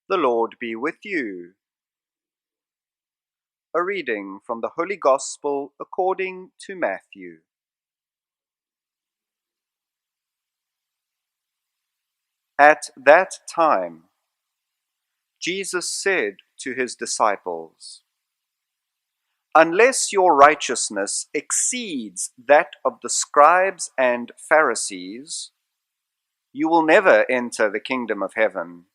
The Lord be with you. A reading from the Holy Gospel according to Matthew. At that time, Jesus said to his disciples, "Unless your righteousness exceeds that of the scribes and Pharisees, you will never enter the kingdom of heaven.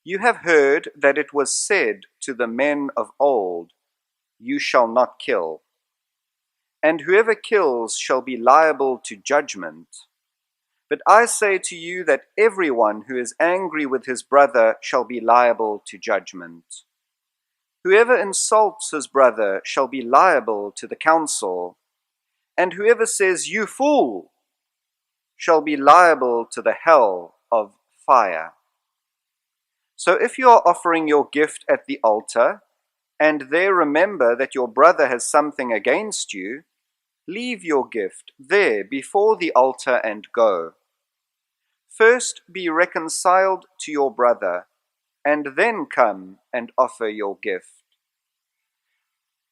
You have heard that it was said to the men of old, 'You shall not kill,' and whoever kills shall be liable to judgment. But I say to you that everyone who is angry with his brother shall be liable to judgment. Whoever insults his brother shall be liable to the council, and whoever says, 'You fool,' shall be liable to the hell of fire. So if you are offering your gift at the altar, and there remember that your brother has something against you, leave your gift there before the altar and go. First be reconciled to your brother, and then come and offer your gift.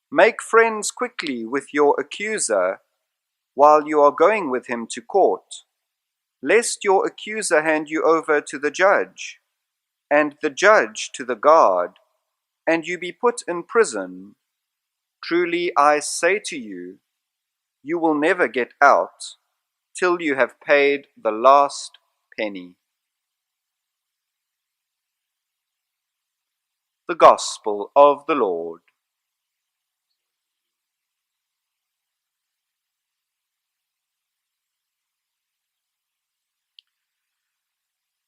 Make friends quickly with your accuser while you are going with him to court, lest your accuser hand you over to the judge, and the judge to the guard, and you be put in prison. Truly I say to you, you will never get out till you have paid the last penny." The Gospel of the Lord.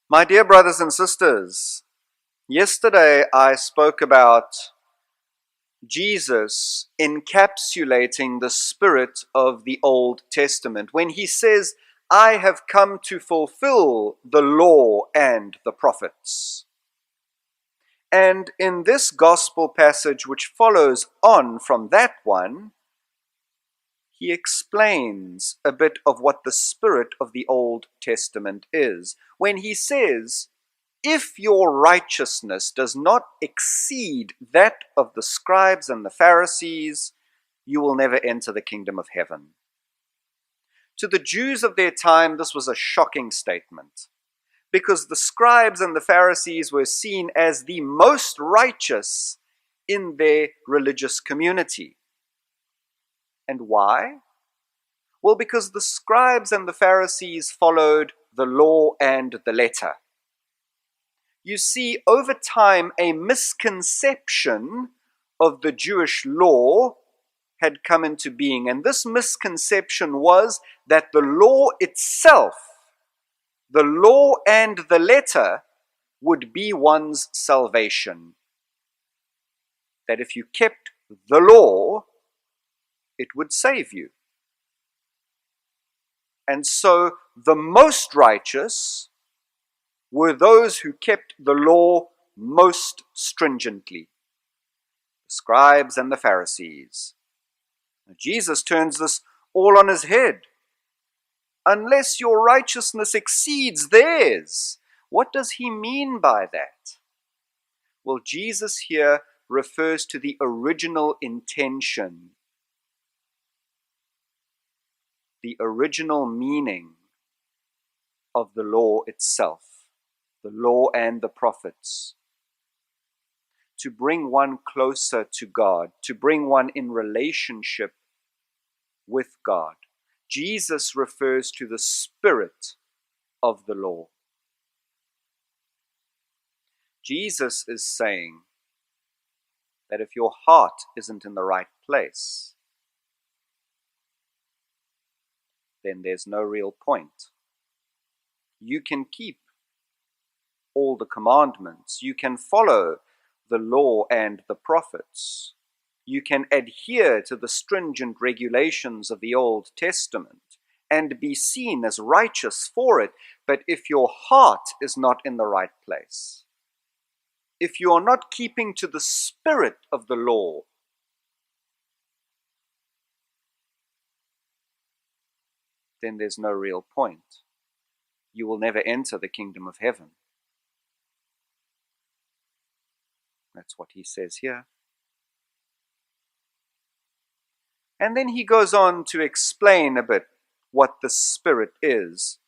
My dear brothers and sisters, yesterday I spoke about Jesus encapsulating the spirit of the Old Testament when he says, "I have come to fulfill the law and the prophets." And in this gospel passage, which follows on from that one, he explains a bit of what the spirit of the Old Testament is when he says, "If your righteousness does not exceed that of the scribes and the Pharisees, you will never enter the kingdom of heaven." To the Jews of their time, this was a shocking statement, because the scribes and the Pharisees were seen as the most righteous in their religious community. And why? Well, because the scribes and the Pharisees followed the law and the letter. You see, over time, a misconception of the Jewish law had come into being. And this misconception was that the law itself, the law and the letter, would be one's salvation. That if you kept the law, it would save you. And so the most righteous were those who kept the law most stringently, the scribes and the Pharisees. Now, Jesus turns this all on his head. Unless your righteousness exceeds theirs. What does he mean by that? Well, Jesus here refers to the original intention, the original meaning of the law itself, the law and the prophets, to bring one closer to God, to bring one in relationship with God. Jesus refers to the spirit of the law. Jesus is saying that if your heart isn't in the right place, then there's no real point. You can keep all the commandments. You can follow the law and the prophets. You can adhere to the stringent regulations of the Old Testament and be seen as righteous for it. But if your heart is not in the right place, if you are not keeping to the spirit of the law, then there's no real point. You will never enter the kingdom of heaven. That's what he says here. And then he goes on to explain a bit what the Spirit is.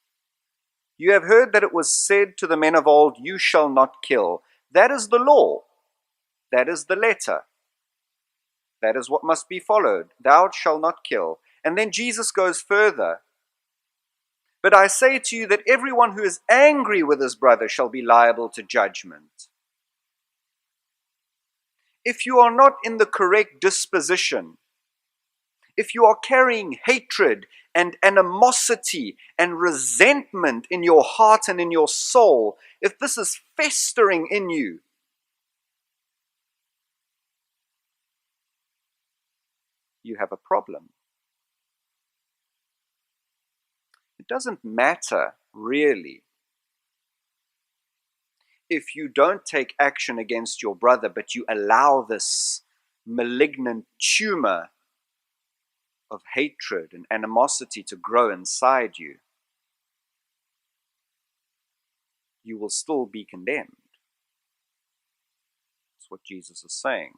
You have heard that it was said to the men of old, you shall not kill. That is the law. That is the letter. That is what must be followed. Thou shalt not kill. And then Jesus goes further. But I say to you that everyone who is angry with his brother shall be liable to judgment. If you are not in the correct disposition, if you are carrying hatred and animosity and resentment in your heart and in your soul, if this is festering in you, you have a problem. It doesn't matter, really, if you don't take action against your brother, but you allow this malignant tumor of hatred and animosity to grow inside you, you will still be condemned. That's what Jesus is saying.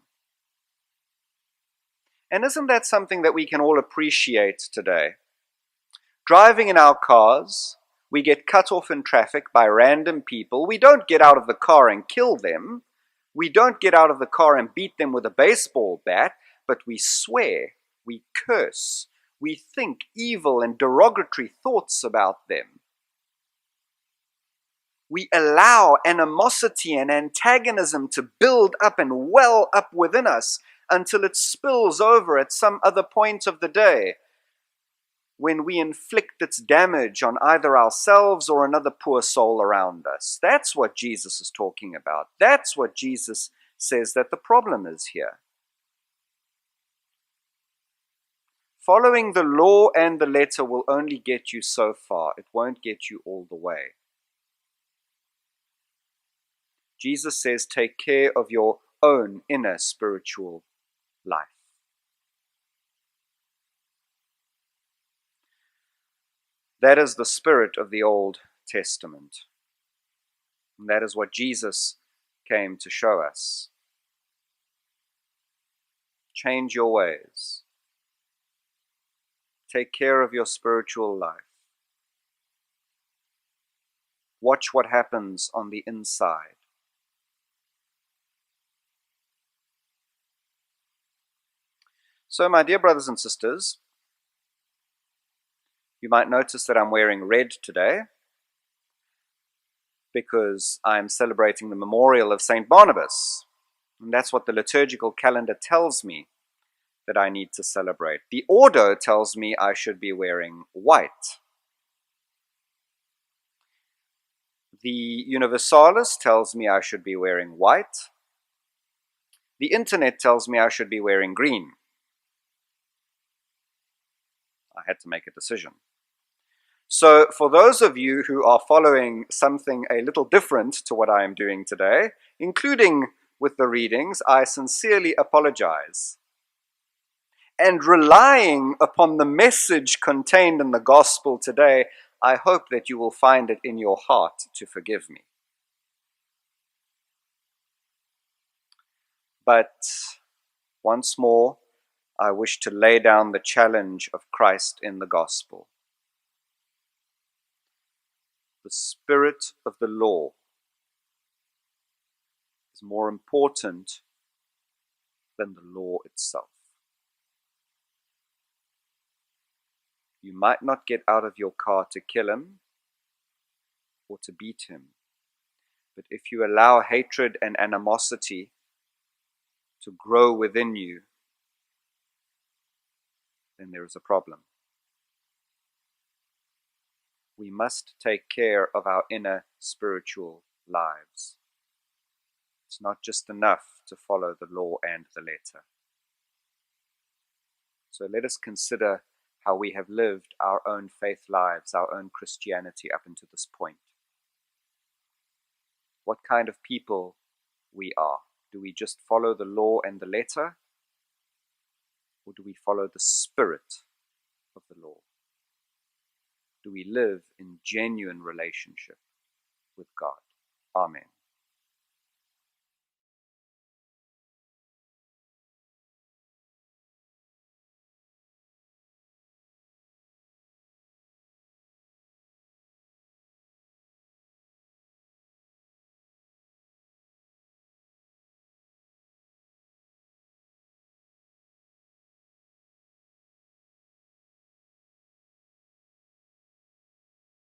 And isn't that something that we can all appreciate today? Driving in our cars, we get cut off in traffic by random people. We don't get out of the car and kill them. We don't get out of the car and beat them with a baseball bat, but we swear, we curse, we think evil and derogatory thoughts about them. We allow animosity and antagonism to build up and well up within us until it spills over at some other point of the day, when we inflict its damage on either ourselves or another poor soul around us. That's what Jesus is talking about. That's what Jesus says that the problem is here. Following the law and the letter will only get you so far. It won't get you all the way. Jesus says, take care of your own inner spiritual life. That is the spirit of the Old Testament. And that is what Jesus came to show us. Change your ways. Take care of your spiritual life. Watch what happens on the inside. So, my dear brothers and sisters, you might notice that I'm wearing red today because I'm celebrating the memorial of St Barnabas. And that's what the liturgical calendar tells me that I need to celebrate. The order tells me I should be wearing white. The Universalis tells me I should be wearing white. The internet tells me I should be wearing green. I had to make a decision. So for those of you who are following something a little different to what I am doing today, including with the readings, I sincerely apologize. And relying upon the message contained in the gospel today, I hope that you will find it in your heart to forgive me. But once more, I wish to lay down the challenge of Christ in the gospel. The spirit of the law is more important than the law itself. You might not get out of your car to kill him or to beat him, but if you allow hatred and animosity to grow within you, then there is a problem. We must take care of our inner spiritual lives. It's not just enough to follow the law and the letter. So let us consider how we have lived our own faith lives, our own Christianity up until this point. What kind of people we are. Do we just follow the law and the letter? Or do we follow the spirit of the law? Do we live in genuine relationship with God? Amen.